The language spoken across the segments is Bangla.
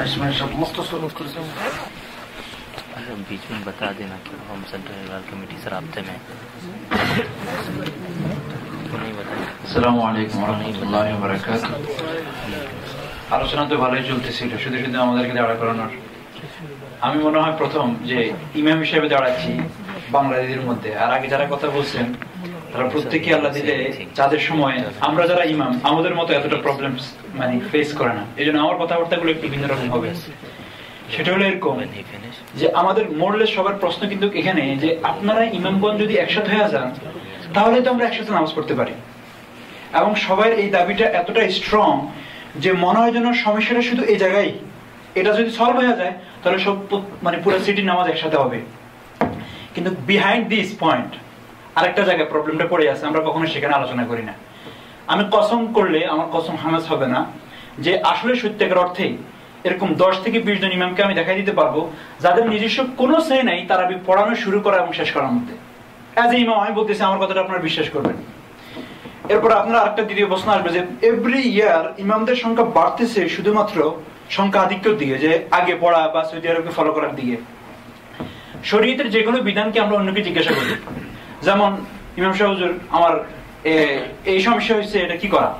इसमें सब मुख्तसर बीच में बता देना कि हम सेंट्रल कमेटी से राब्ते में আসসালামু আলাইকুম ওয়া রাহমাতুল্লাহি ওয়া বারাকাতুহু। আলোচনা তো ভালোই চলতেছিল, শুধু শুধু আমাদেরকে দাঁড়া করানোর। আমি মনে হয় প্রথম যে ইমাম হিসেবে দাঁড়াচ্ছি বাংলাদেশের মধ্যে, আর আগে যারা কথা বলছেন তারা প্রত্যেকে আল্লাহ দিলে যাদের সময় আমরা যারা ইমাম আমাদের মতো এতটা প্রবলেম মানে ফেস করে না, এই জন্য আমার কথাবার্তাগুলো একটু ভিন্ন রকম হবে। সেটা হলো এরকম যে আমাদের মোরলে সবার প্রশ্ন কিন্তু এখানে যে আপনারা ইমামগণ যদি একসাথে হয়ে যান তাহলে তো আমরা একসাথে নামাজ পড়তে পারি, এবং সবার এই দাবিটা এতটা স্ট্রং যে মনে হয় যেন সমস্যাটা শুধু এই জায়গায়, এটা যদি সলভ হয়ে যায় তাহলে সব মানে পুরো সিটির নামাজ একসাথে হবে। কিন্তু বিহাইন্ড দিস পয়েন্ট আরেকটা জায়গায় প্রবলেমটা পড়ে আছে, আমরা কখনো সেখানে আলোচনা করি না। আমি কসম করলে আমার কসম হানাস হবে না যে আসলে সত্যিকার অর্থেই এরকম 10 থেকে 20 জন ইমামকে আমি দেখাই দিতে পারবো যাদের নিজস্ব কোনো সে নাই তারাবি পড়ানো শুরু করা এবং শেষ করার মধ্যে। অ্যাজ এ ইমাম আমি বলতেছি, আমার কথাটা আপনারা বিশ্বাস করবেন। এরপর আপনার আরেকটা দ্বিতীয় প্রশ্ন আসবে যে এভরি ইয়ার ইমামদের সংখ্যা বাড়তেছে শুধুমাত্র সংখ্যা আধিক্যের দিকে, যে আগে পড়া বা সৌদি আরবকে ফলো করার দিকে। শরীয়তের যে কোনো বিধানকে আমরা অন্যকে জিজ্ঞাসা করি, যেমন ইমাম সাহেব হুজুর আমার এই সমস্যা হয়েছে, এটা কি করা,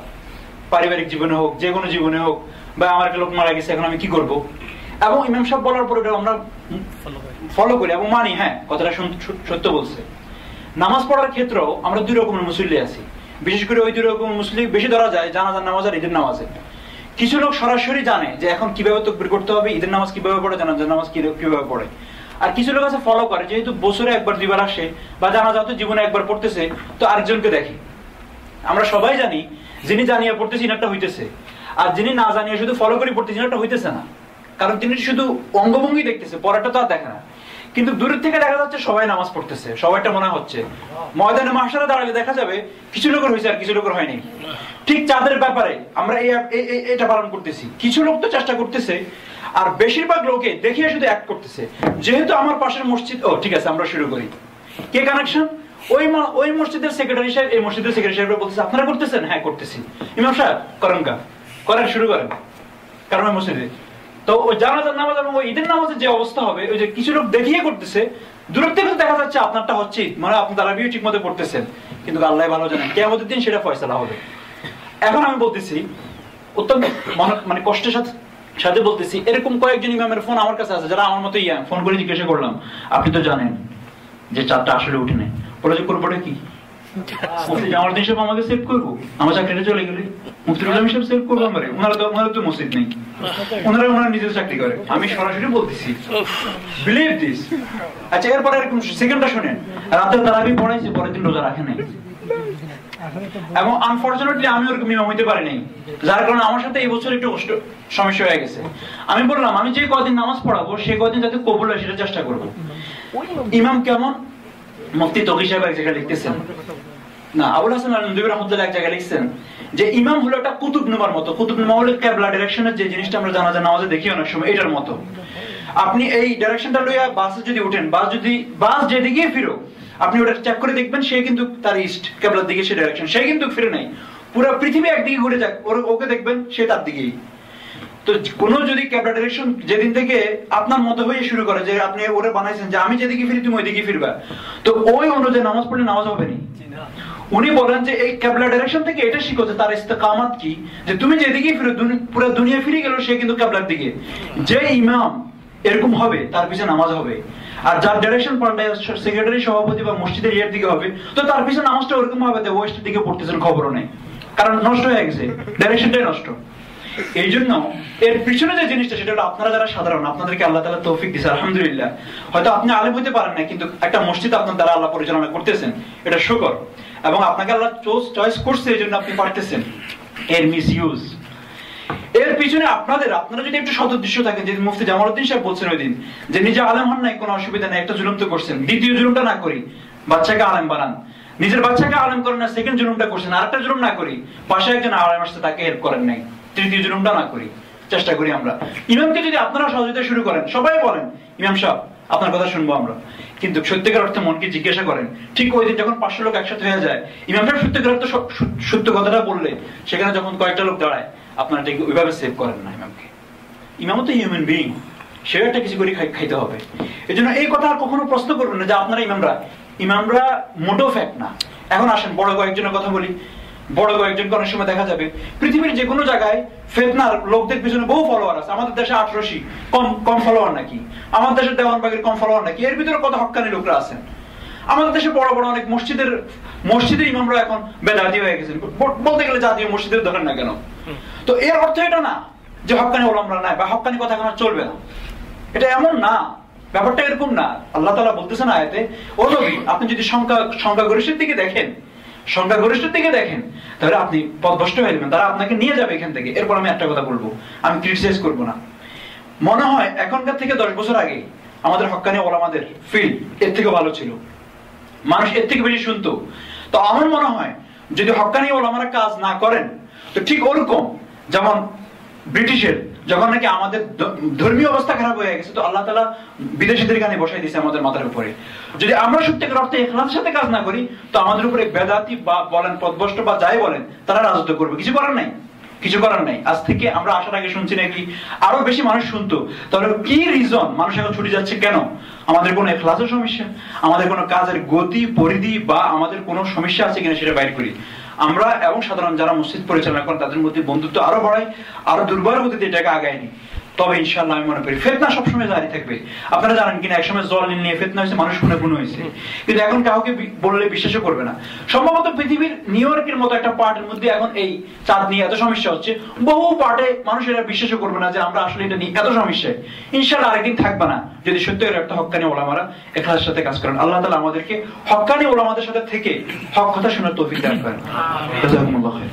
পারিবারিক জীবনে হোক যে কোনো জীবনে হোক, বা আমার একটা লোক মারা গেছে এখন আমি কি করব, এবং ইমাম সাহেব বলার পরে আমরা ফলো করি এবং মানি, হ্যাঁ কথাটা সত্য বলছে। নামাজ পড়ার ক্ষেত্রেও আমরা দুই রকমের মুসল্লি আছি, বিশেষ করে ওই দুই রকমের মুসল্লি বেশি ধরা যায় জানাজার নামাজ আর ঈদের নামাজে। কিছু লোক সরাসরি জানে যে এখন কিভাবে তাকবীর করতে হবে, ঈদের নামাজ কিভাবে পড়ে, জানাজার নামাজ কিভাবে পড়ে। আর কিছু লোক আছে ফলো করে, যেহেতু বছরে একবার দুইবার আসে বা জানাজা তো জীবনে একবার পড়তেছে, তো আরেকজনকে দেখে। আমরা সবাই জানি যিনি জানিয়ে পড়তেছে ইনারটা হইতেছে, আর যিনি না জানিয়ে শুধু ফলো করে পড়তেছে ইনারটা হইতেছে না, কারণ তিনি শুধু অঙ্গভঙ্গি দেখতেছে, পড়াটা তো আর দেখে না। কিন্তু দূরের থেকে দেখা যাচ্ছে সবাই নামাজ পড়তেছে, সবাইটা মনে হচ্ছে। ময়দানে মাহশারে দাঁড়ালে দেখা যাবে কিছু লোকের হয়েছে আর কিছু লোকের হয়নি। ঠিক চাঁদের ব্যাপারে আমরা এটা পালন করতেছি, কিছু লোক তো চেষ্টা করতেছে আর বেশিরভাগ লোকে দেখিয়ে শুধু অ্যাক্ট করতেছে। যেহেতু আমার পাশের মসজিদ, ও ঠিক আছে আমরা শুরু করি। কে কানেকশন? ওই মসজিদের সেক্রেটারি সাহেব এই মসজিদের সেক্রেটারি সাহেব বলতেছে আপনারা করতেছেন, হ্যাঁ করতেছি। ইমাম সাহেব করেন করেন শুরু করেন, কারণ ওই মসজিদে তো ওই জানাজার নামাজ এবং ওই ঈদের নামাজের যে অবস্থা হবে, ওই যে কিছু লোক দেখিয়ে করতেছে, দূর থেকে দেখা যাচ্ছে আপনারটা হচ্ছে, মানে আপনি তারাবিও ঠিক মতো পড়তেছেন, কিন্তু আল্লাহ ভালো জানেন কিয়ামতের দিন সেটা ফয়সালা হবে। এখন আমি বলতেছি অত্যন্ত মানে কষ্টের সাথে বলতেছি, এরকম কয়েকজন ইমামের ফোন আমার কাছে আছে যারা আমার মতো ফোন করে জিজ্ঞাসা করলাম আপনি তো জানেন যে চারটা আসলে উঠে নেই, ওরা যে করবোটা কি? আমার দেশ আমাকে সেভ করবো, আমার চাকরিটা চলে গেলে মুফতির আজম সাহেব সেভ করবো আমার, ওনারা তো মসজিদ নেই, ওনারা নিজের চাকরি করে। আমি সরাসরি বলতেছি বিলিভ দিস। আচ্ছা এরপরে এরকম সেকেন্ডটা শুনেন, রাতে তারাবি পড়াইছে, পরের দিন রোজা রাখে নাই, এবং আনফরচুনেটলি আমি ওরকম ইমাম হইতে পারি নাই, যার কারণে আমার সাথে এই বছর একটু সমস্যা হয়ে গেছে। আমি বললাম আমি যে কদিন নামাজ পড়াবো সে কদিন যাতে কবুল হয় সেটা চেষ্টা করবো। ইমাম কেমন? মুফতি তকি সাহেব এক জায়গায় লিখতেছেন, না আবুল হাসান আল-নদভী রাহমাতুল্লাহ এক জায়গায় লিখছেন যে ইমাম হলো একটা কুতুবনুমার মতো। কুতুবনুমা হলো কিবলা ডাইরেকশনের যে জিনিসটা আমরা জানাজা নামাজে দেখি অনেক সময়, এটার মতো। আপনি এই ডাইরেকশনটা লইয়া বাসে যদি উঠেন, বাস যেদিকে ফিরো আপনি ওটা চেক করে দেখবেন সে কিন্তু তার ইস্ট কিবলার দিকে সে ডাইরেকশন, সে কিন্তু ফিরে নাই, পুরো পৃথিবী একদিকে ঘুরে যাক ওকে দেখবেন সে তার দিকেই। তো কোন যদি কিবলা ডাইরেকশন যেদিন থেকে আপনার মতো হয়ে শুরু করে যে আপনি ওরে বানাইছেন যে আমি যেদিকে ফিরি তুমি ওইদিকে ফিরবা, তো ওই অনুযায়ী নামাজ পড়লে নামাজ হবে না। উনি বলেন যে এই কিবলা ডাইরেকশন থেকে এটা শিখো যে তার ইস্তেকামাত কি, যে তুমি যেদিকে ফিরো পুরো দুনিয়া ফিরে গেল সে কিন্তু কিবলার দিকে। যে ইমাম এরকম হবে তার পিছনে নামাজ হবে, আর যার ডাইরেকশন পাল্টায় সেক্রেটারি সভাপতি বা মসজিদের ইয়ের দিকে হবে, তো তার পিছনে নামাজটা ওরকম হবে যে ওয়েস্টের দিকে পড়তেছেন খবরও নেই, কারণ নষ্ট হয়ে গেছে, ডাইরেকশনটাই নষ্ট। এই জন্য এর পিছনে যে জিনিসটা সেটা হলো আপনারা যারা সাধারণ, আপনাদেরকে আল্লাহ তাআলা তৌফিক দিয়েছে আলহামদুলিল্লাহ। হয়তো আপনি আলেম হতে পারেন না, কিন্তু একটা মসজিদ আপনার দ্বারা আল্লাহ পরিচালনা করতেছেন, এটা শুকর, এবং আপনাকে আল্লাহ চয়েস করছে এই জন্য আপনি পারতেছেন। এর মিসইউজ, এর পিছনে আপনারা যদি একটু সদুদ্দেশ্য থাকেন, যে মুফতি জামালউদ্দিন সাহেব বলছেন ওই দিন যে নিজে আলেম হন নাই কোনো অসুবিধা নেই, একটা জুলুম তো করছেন, দ্বিতীয় জুলুমটা না করি বাচ্চাকে আলেম বানান, নিজের বাচ্চাকে আলেম করেন না, সেকেন্ড জুলুমটা করছেন, আরেকটা জুলুম না করি পাশে একজন আলেম আসছে তাকে হেল্প করেন নাই, তৃতীয় জুলুমটা না করি, চেষ্টা করি আমরা। ইমামকে যদি আপনারা সহযোগিতা শুরু করেন, সবাই বলেন ইমাম সাহেব আপনার কথা শুনবো আমরা, কিন্তু সত্যিকার অর্থে মনকে জিজ্ঞাসা করেন, ঠিক ওই দিন যখন 500 লোক একসাথে হয়ে যায়, ইমাম সাহেব সত্যিকার অর্থে সত্য কথাটা বললে সেখানে যখন কয়েকটা লোক দাঁড়ায় আপনারা ঠিক ওইভাবে সেভ করেন না ইমামকে। ইমামও তো হিউম্যান বিইং, সেও একটা কিছু করে খাইতে হবে। এই জন্য এই কথা আর কখনো প্রশ্ন করবেন না যে আপনারা ইমামরা মোটেও ফ্যাক্ট না। এখন আসেন বড় কয়েকজনের কথা বলি। বড় কয়েকজনকে অনেক সময় দেখা যাবে পৃথিবীর যে কোনো জায়গায় ফিতনার লোকদের পিছনে বহু ফলোয়ার আছে। আমাদের দেশে 1800 কম ফলোয়ার নাকি? আমাদের দেশের দেওয়ানবাগের কম ফলোয়ার নাকি? এর ভিতরে কত হক্কানি লোকরা আছেন। আমাদের দেশে বড় বড় অনেক মসজিদের ইমামরা এখন বেদাতি হয়ে গেছেন, বলতে গেলে জাতীয় মসজিদের ধরেন না কেন। তো এর অর্থ এটা না যে হক্কানি ওলামারা নাই বা হক্কানি কথা এখন চলবে না, এটা এমন না, ব্যাপারটা এরকম না। আল্লাহ তাআলা বলতেছেন আয়াতে, ও নবী আপনি যদি সংখ্যাগরিষ্ঠের দিকে দেখেন তাহলে আপনি পথভ্রষ্ট হয়ে যাবেন, তারা আপনাকে নিয়ে যাবে এখান থেকে। এরপর আমি একটা কথা বলবো, আমি ক্রিটিসাইজ করবো না। মনে হয় এখনকার থেকে 10 বছর আগে আমাদের হক্কানি ওলামাদের ফিল্ড এর থেকে ভালো ছিল, মানুষ এর থেকে বেশি শুনতো। তো আমার মনে হয় যদি হক্কানি ওলামারা কাজ না করেন, তো ঠিক ওরকম যেমন ব্রিটিশের যখন নাকি আমাদের ধর্মীয় অবস্থা খারাপ হয়ে গেছে, তো আল্লাহ তাআলা বিদেশিদের গানে বসাই দিয়েছে আমাদের মাথার উপরে। যদি আমরা সত্যিকার অর্থে ইখলাসের সাথে কাজ না করি, তো আমাদের উপরে বেদাতি বা বলেন পথভ্রষ্ট বা যাই বলেন তারা রাজত্ব করবে। কিছু করার নাই। আজ থেকে আমরা আসার আগে শুনছি নাকি আরো বেশি মানুষ শুনতো। তাহলে কি রিজন মানুষ এখন ছুটে যাচ্ছে কেন? আমাদের কোনো ইখলাসের সমস্যা, আমাদের কোনো কাজের গতি পরিধি বা আমাদের কোনো সমস্যা আছে কিনা সেটা বাইর করি। আমরা এবং সাধারণ যারা মসজিদ পরিচালনা করেন তাদের মধ্যে বন্ধুত্ব আরো বাড়াই, আরো দুর্বল গতিতে এটাকে আগায়নি। তবে ইনশাআল্লাহ আমি মনে করি ফিতনা সবসময় জারি থাকবে। আপনারা জানেন কিনা একসময় জলিল নিয়ে ফিতনা হয়েছে, মানুষ খুন হয়েছে, কিন্তু এখন কাউকে বললে বিশ্বাসও করবে না। সম্ভবত পৃথিবীর নিউ ইয়র্কের মতো একটা পার্টের মধ্যে এখন এই চাঁদ নিয়ে এত সমস্যা হচ্ছে, বহু পার্টে মানুষ এরা বিশ্বাসও করবে না যে আমরা আসলে এটা নিয়ে এত সমস্যা। ইনশাআল্লাহ আরেকদিন থাকবে না যদি সত্যিকার একটা হক্কানি ওলামারা ইখলাসের সাথে কাজ করেন। আল্লাহ তাআলা আমাদেরকে হক্কানি ওলামাদের সাথে থেকে হক কথা শোনার তৌফিক দান করেন। জাযাকুমুল্লাহ খাইর।